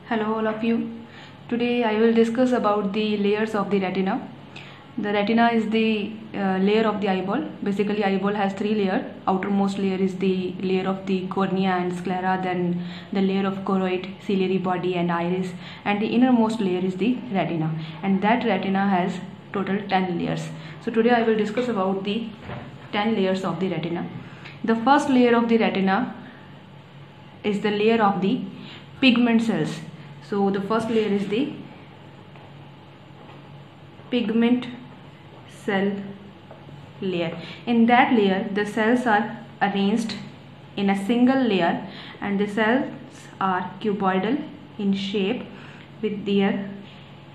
Hello all of you. Today I will discuss about the layers of the retina. The retina is the layer of the eyeball. Basically eyeball has three layers. Outermost layer is the layer of the cornea and sclera, then the layer of choroid, ciliary body and iris, and the innermost layer is the retina, and that retina has total 10 layers. So today I will discuss about the 10 layers of the retina. The first layer of the retina is the layer of the pigment cells. So the first layer is the pigment cell layer. In that layer the cells are arranged in a single layer, and the cells are cuboidal in shape with their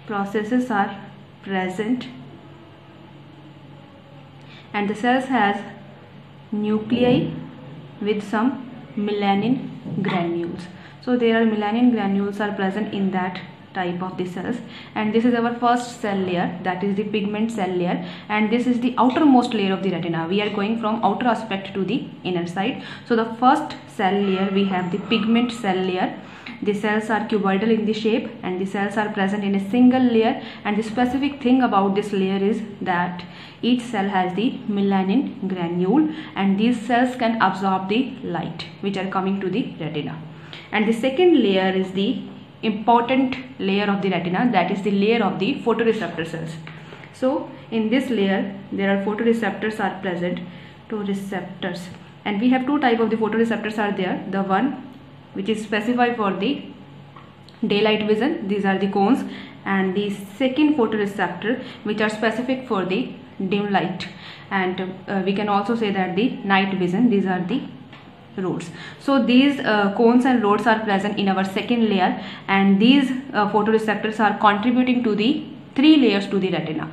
processes are present, and the cells has nuclei with some melanin granules. So there are melanin granules are present in that type of the cells, and this is our first cell layer, that is the pigment cell layer, and this is the outermost layer of the retina. We are going from outer aspect to the inner side. So the first cell layer we have the pigment cell layer. The cells are cuboidal in the shape, and the cells are present in a single layer, and the specific thing about this layer is that each cell has the melanin granule, and these cells can absorb the light which are coming to the retina. And the second layer is the important layer of the retina, that is the layer of the photoreceptor cells. So in this layer there are photoreceptors are present, photoreceptors, and we have two type of the photoreceptors are there. The one which is specified for the daylight vision, these are the cones, and the second photoreceptor which are specific for the dim light, and we can also say that the night vision, these are the rods. So these cones and rods are present in our second layer, and these photoreceptors are contributing to the three layers to the retina.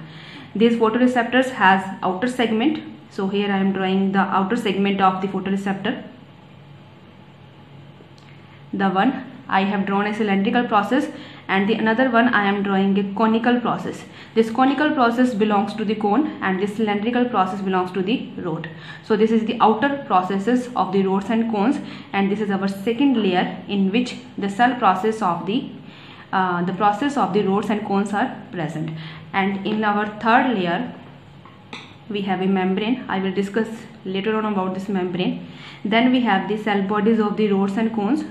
These photoreceptors has outer segment. So here I am drawing the outer segment of the photoreceptor. The one I have drawn a cylindrical process, and the another one I am drawing a conical process. This conical process belongs to the cone, and this cylindrical process belongs to the rod. So this is the outer processes of the rods and cones, and this is our second layer in which the cell process of the process of the rods and cones are present. And in our third layer we have a membrane. I will discuss later on about this membrane. Then we have the cell bodies of the rods and cones.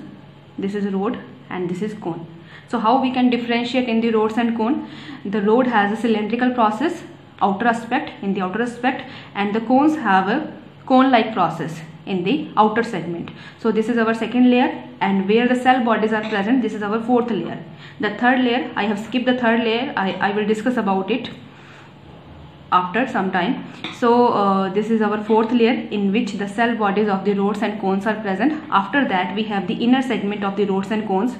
This is rod and this is cone. So how we can differentiate in the rods and cone? The rod has a cylindrical process, outer aspect, in the outer aspect, and the cones have a cone like process in the outer segment. So this is our second layer, and where the cell bodies are present, this is our fourth layer. The third layer, I have skipped the third layer. I will discuss about it after some time. So this is our fourth layer in which the cell bodies of the rods and cones are present. After that we have the inner segment of the rods and cones,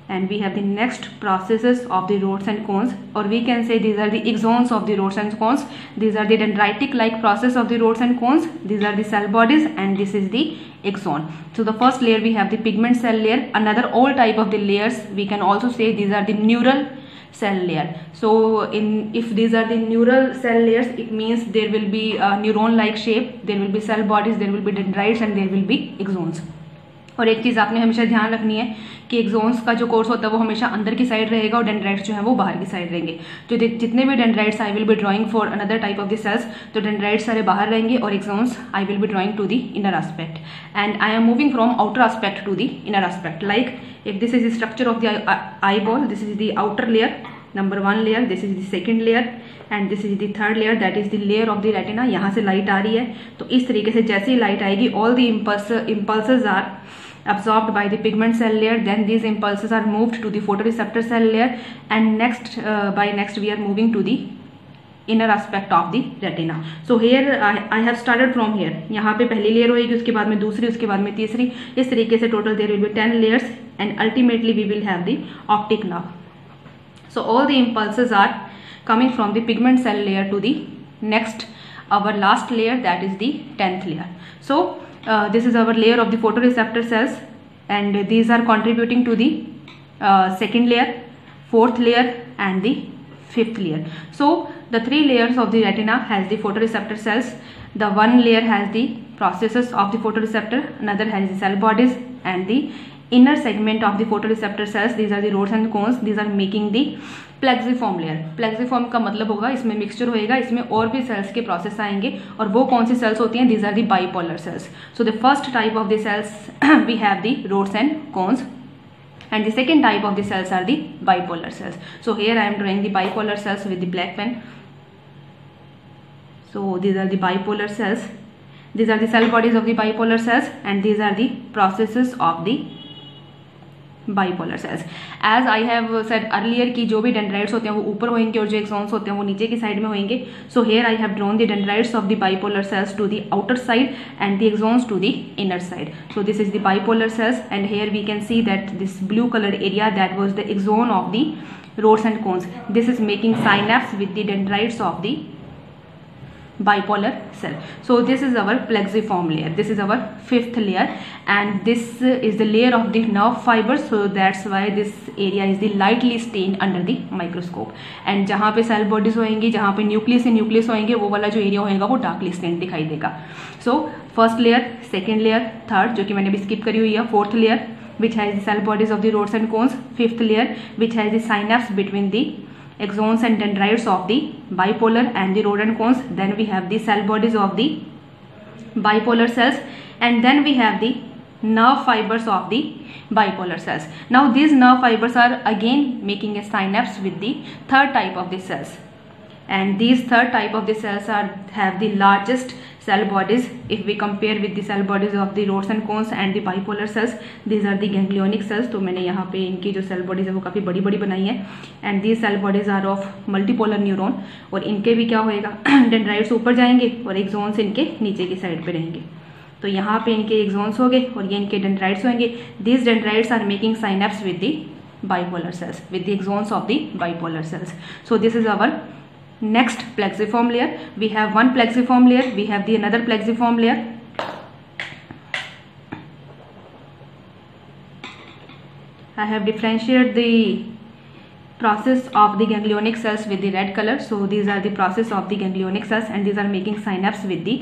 and we have the next processes of the rods and cones, or we can say these are the axons of the rods and cones. These are the dendritic like process of the rods and cones. These are the cell bodies, and this is the axon. So the first layer we have the pigment cell layer. Another old type of the layers, we can also say these are the neural cell layer. So if these are the neural cell layers, it means there will be a neuron like shape, there will be cell bodies, there will be dendrites, and there will be axons. और एक चीज़ आपने हमेशा ध्यान रखनी है कि exons का जो कोर्स होता है वो हमेशा अंदर की साइड रहेगा, और डेंड्राइट्स जो है वो बाहर की साइड रहेंगे. जो जितने भी dendrites I will be drawing for another type of the cells, तो डेंड्राइट्स सारे बाहर रहेंगे और axons I will be drawing to the inner aspect, and I am moving from outer aspect to the inner aspect. Like if this is the structure of the eyeball, this is the outer layer, number one layer, this is the second layer, and this is the third layer, that is the layer of the retina. यहाँ से light आ रही है, तो इस तरीके से जैसे ही light आएगी, all the impulses are absorbed by the pigment cell layer. Then these impulses are moved to the photoreceptor cell layer, and next we are moving to the inner aspect of the retina. So here I have started from here. यहाँ पे पहली layer होगी, उसके बाद में दूसरी, उसके बाद में तीसरी, इस तरीके से total there will be 10 layers, and ultimately we will have the optic nerve. So all the impulses are coming from the pigment cell layer to the next, our last layer, that is the 10th layer. So this is our layer of the photoreceptor cells, and these are contributing to the second layer, fourth layer, and the fifth layer. So the three layers of the retina has the photoreceptor cells. The one layer has the processes of the photoreceptor, another has the cell bodies, and the inner segment of the photoreceptor cells, these are the rods and cones, these are making the plexiform layer. plexiform का मतलब होगा इसमें mixture होएगा, इसमें और भी sales के process आएंगे, और वो कौन सी सेल्स होती हैं? these are the bipolar cells. So the first type of the cells we have the rods and cones, and the second type of the cells are the bipolar cells. So here I am drawing the bipolar cells with the black pen. So these are the bipolar cells, these are the cell bodies of the bipolar cells, and these are the processes of the bipolar cells. As I have said earlier की जो भी dendrites होते हैं वो ऊपर होंगे और जो एक्सॉन्स होते हैं वो नीचे की साइड में होंगे. So here I have drawn the dendrites of the bipolar cells to the outer side and the axons to the inner side. So this is the bipolar cells, and here we can see that this blue colour area that was the axon of the rods and cones. This is making synapse with the dendrites of the bipolar cell. So this is our plexiform layer, this is our fifth layer, and this is the layer of the nerve fibers. So that's why this area is the lightly stained under the microscope. And जहाँ पे cell bodies होंगी, जहाँ पे nucleus से nucleus होंगे, वो वाला जो एरिया होगा वो डार्कली स्टेन्ड दिखाई देगा. So first layer, second layer, third जो कि मैंने भी स्किप करी हुई है, fourth layer which has the cell bodies of the rods and cones, fifth layer which has the synapse between the axons and dendrites of the bipolar and the rod and cones. Then we have the cell bodies of the bipolar cells, and then we have the nerve fibers of the bipolar cells. Now these nerve fibers are again making a synapse with the third type of the cells, and these third type of the cells have the largest cell bodies if we compare with the cell bodies of the rods and cones and the bipolar cells. These are the ganglionic cells. तो मैंने यहाँ पे इनकी जो cell bodies है वो काफ़ी बड़ी बड़ी बनाई है, and these cell bodies are of multipolar neuron. और इनके भी क्या होएगा, डेंड्राइट्स ऊपर जाएंगे और एक्सॉन्स इनके नीचे की साइड पे रहेंगे. तो यहाँ पे इनके एक्सॉन्स हो गए और ये इनके डेंड्राइट्स होंगे. these dendrites are making synapse with the bipolar cells, with the axons of the bipolar cells. So this is our next plexiform layer. We have one plexiform layer, we have the another plexiform layer. I have differentiated the process of the ganglionic cells with the red color. So these are the process of the ganglionic cells, and these are making synapse with the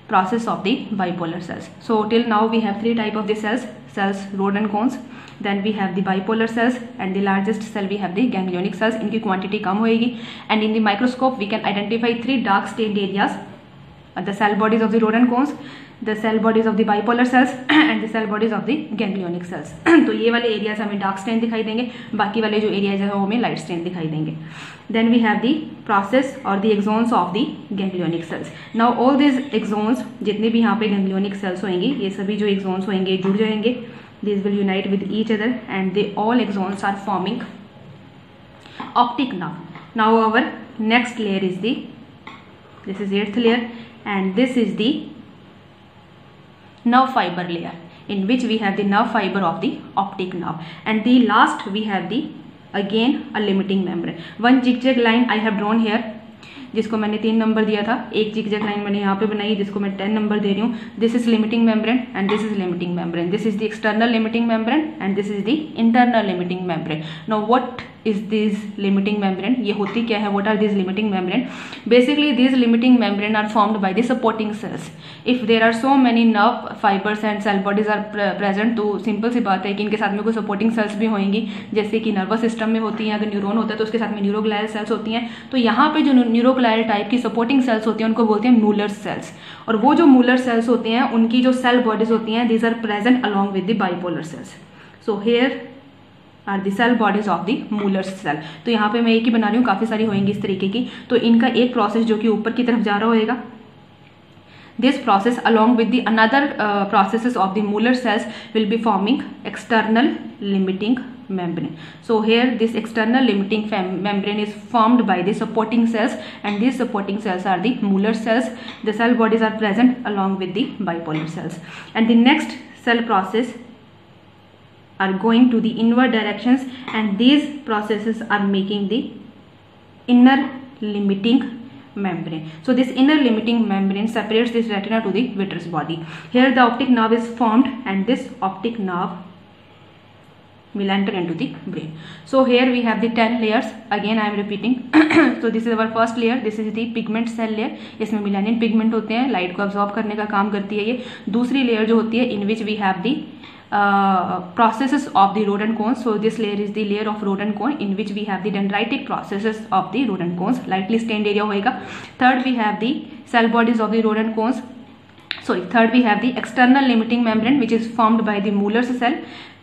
process of the bipolar cells. So till now we have three type of the cells, rod and cones. Then we have the bipolar cells, and the largest cell we have the ganglionic cells. इनकी quantity कम होएगी, and in the microscope we can identify three dark stained areas, the cell bodies of the rod and cones, the cell bodies of the bipolar cells, and the cell bodies of the ganglionic cells. तो ये वाले areas हमें dark stain दिखाई देंगे, बाकी वाले जो areas है वो हमें light stain दिखाई देंगे. Then we have the process or the axons of the ganglionic cells. Now all these axons, जितने भी यहाँ पे ganglionic cells होंगे, ये सभी जो axons होंगे जुड़ जाएंगे. These will unite with each other, and they all axons are forming optic nerve. Now our next layer is this is eighth layer, and this is the nerve fiber layer, in which we have the nerve fiber of the optic nerve, and the last we have the again a limiting membrane. One zigzag line I have drawn here, जिसको मैंने 3 number दिया था. एक zigzag line मैंने यहाँ पे बनाई जिसको मैं 10 नंबर दे रही हूँ. This is limiting membrane and this is limiting membrane. This is the external limiting membrane and this is the internal limiting membrane. Now what is this limiting membrane? ये होती क्या है? What are these limiting membrane? Basically these limiting membrane are formed by the supporting cells. If there are so many nerve fibers and cell bodies are present, तो simple सी बात है कि इनके साथ में कोई supporting cells भी होंगी, जैसे कि नर्वस सिस्टम में होती हैं. अगर न्यूरॉन होता है तो उसके साथ में न्यूरोग्लायल सेल्स होती हैं. तो यहाँ पे जो न्यूरोग्लायल टाइप की सपोर्टिंग सेल्स होती हैं उनको बोलते हैं मूलर सेल्स. और वो जो मूलर सेल्स होते हैं उनकी जो सेल बॉडीज होती हैं, these are present along with the bipolar cells. So here are the cell bodies of the Muller cell. तो यहाँ पे मैं एक ही बना रही हूँ, काफ़ी सारी होंगी इस तरीके की. तो इनका एक प्रोसेस जो कि ऊपर की तरफ जा रहा होएगा, this process along with the another processes of the Muller cells will be forming external limiting membrane. So here this external limiting membrane is formed by the supporting cells, and these supporting cells are the Muller cells. The cell bodies are present along with the bipolar cells, and the next cell process are going to the inward directions, and these processes are making the inner limiting membrane. So this inner limiting membrane separates this retina to the vitreous body. Here the optic nerve is formed, and this optic nerve will enter into the brain. So here we have the 10 layers. Again I am repeating. So this is our first layer. This is the pigment cell layer. इसमें melanin pigment होते हैं, light को absorb करने का काम करती है ये. दूसरी लेयर जो होती है, in which we have the processes of the rod and cones. So this layer is the layer of rod and cone in which we have the dendritic processes of the rod and cones. Lightly stained area होएगा. Third we have the cell bodies of the rod and cones. Third we have the external limiting membrane which is formed by the Mueller's cell.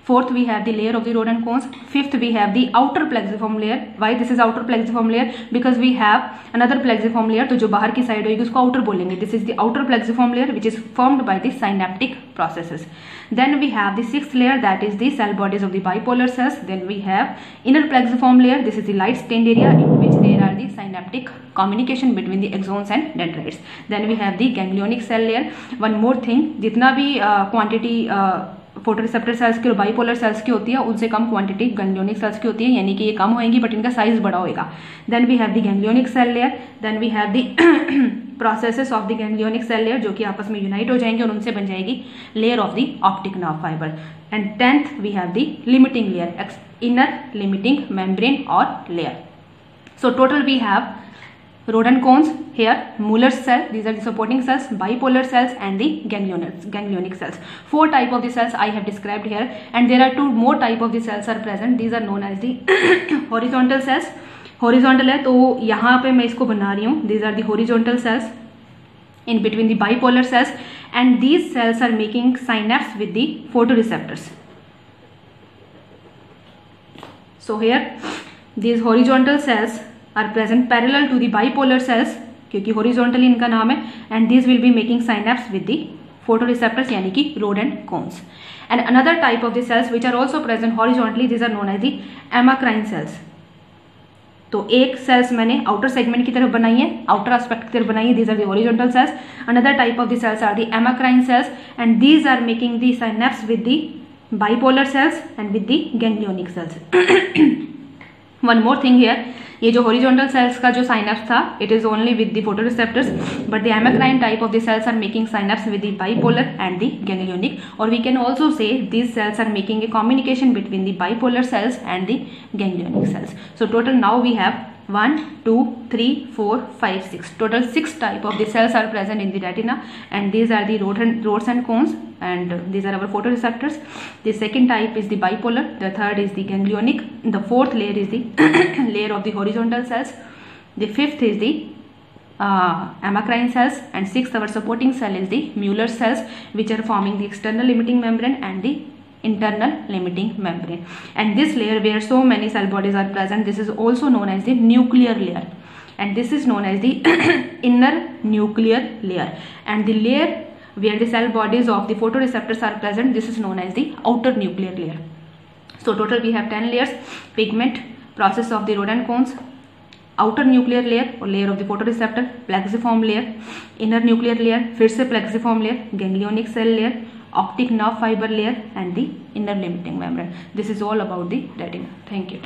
Fourth we have the layer of the rod and cones. Fifth we have the outer plexiform layer. Why this is outer plexiform layer? Because we have another plexiform layer, तो जो बाहर की side होगी उसको outer बोलेंगे. This is the outer plexiform layer which is formed by the synaptic processes. Then we have the sixth layer, that is the cell bodies of the bipolar cells. Then we have inner plexiform layer. This is the light stained area in which there are the synaptic communication between the axons and dendrites. Then we have the ganglionic cell layer. One more thing, जितना भी quantity photoreceptor sales की और bipolar sales की होती है उनसे कम quantity ganglionic sales की होती है, यानी कि ये कम होएंगी बट इनका साइज बड़ा होएगा. Then we have the ganglionic cell layer. Then we have the processes of the ganglionic cell layer जो कि आपस में यूनाइट हो जाएंगे और उनसे बन जाएगी layer of the optic nerve fibre. And tenth we have the limiting layer, inner limiting membrane or layer. So total we have rod and cones here, Mueller's cell, these are the supporting cells, bipolar cells and the ganglionic cells. Four type of the cells I have described here, and there are two more type of the cells are present. These are known as the horizontal cells. Horizontal है तो यहाँ पे मैं इसको बना रही हूँ. These are the horizontal cells in between the bipolar cells, and these cells are making synapse with the photoreceptors. So here these horizontal cells are present parallel to the bipolar cells क्योंकि horizontally इनका नाम है, and these will be making synapse with the photoreceptors यानी कि rod and cones. And another type of the cells which are also present horizontally, these are known as the amacrine cells. तो एक sales मैंने outer segment की तरफ बनाई है, outer aspect की तरफ बनाई है. these are the horizontal cells. Another type of the cells are the amacrine cells, and these are making the synapse with the bipolar cells and with the ganglionic cells. One more thing here, ये जो horizontal cells का जो synapse था, it is only with the photoreceptors, but the amacrine type of the cells are making synapse with the bipolar and the ganglionic, or we can also say these cells are making a communication between the bipolar cells and the ganglionic cells. So total now we have 1, 2, 3, 4, 5, 6. Total 6 type of the cells are present in the retina, and these are the rods and cones, and these are our photoreceptors. The second type is the bipolar. The third is the ganglionic. The fourth layer is the layer of the horizontal cells. The fifth is the amacrine cells, and sixth our supporting cell is the Mueller's cells, which are forming the external limiting membrane and the internal limiting membrane. And this layer where so many cell bodies are present, this is also known as the nuclear layer, and this is known as the inner nuclear layer. And the layer where the cell bodies of the photoreceptors are present, this is known as the outer nuclear layer. So total we have 10 layers: pigment, process of the rod and cones, outer nuclear layer or layer of the photoreceptor, plexiform layer, inner nuclear layer, फिर से plexiform layer, ganglionic cell layer, optic nerve fiber layer, and the inner limiting membrane. This is all about the retina. Thank you.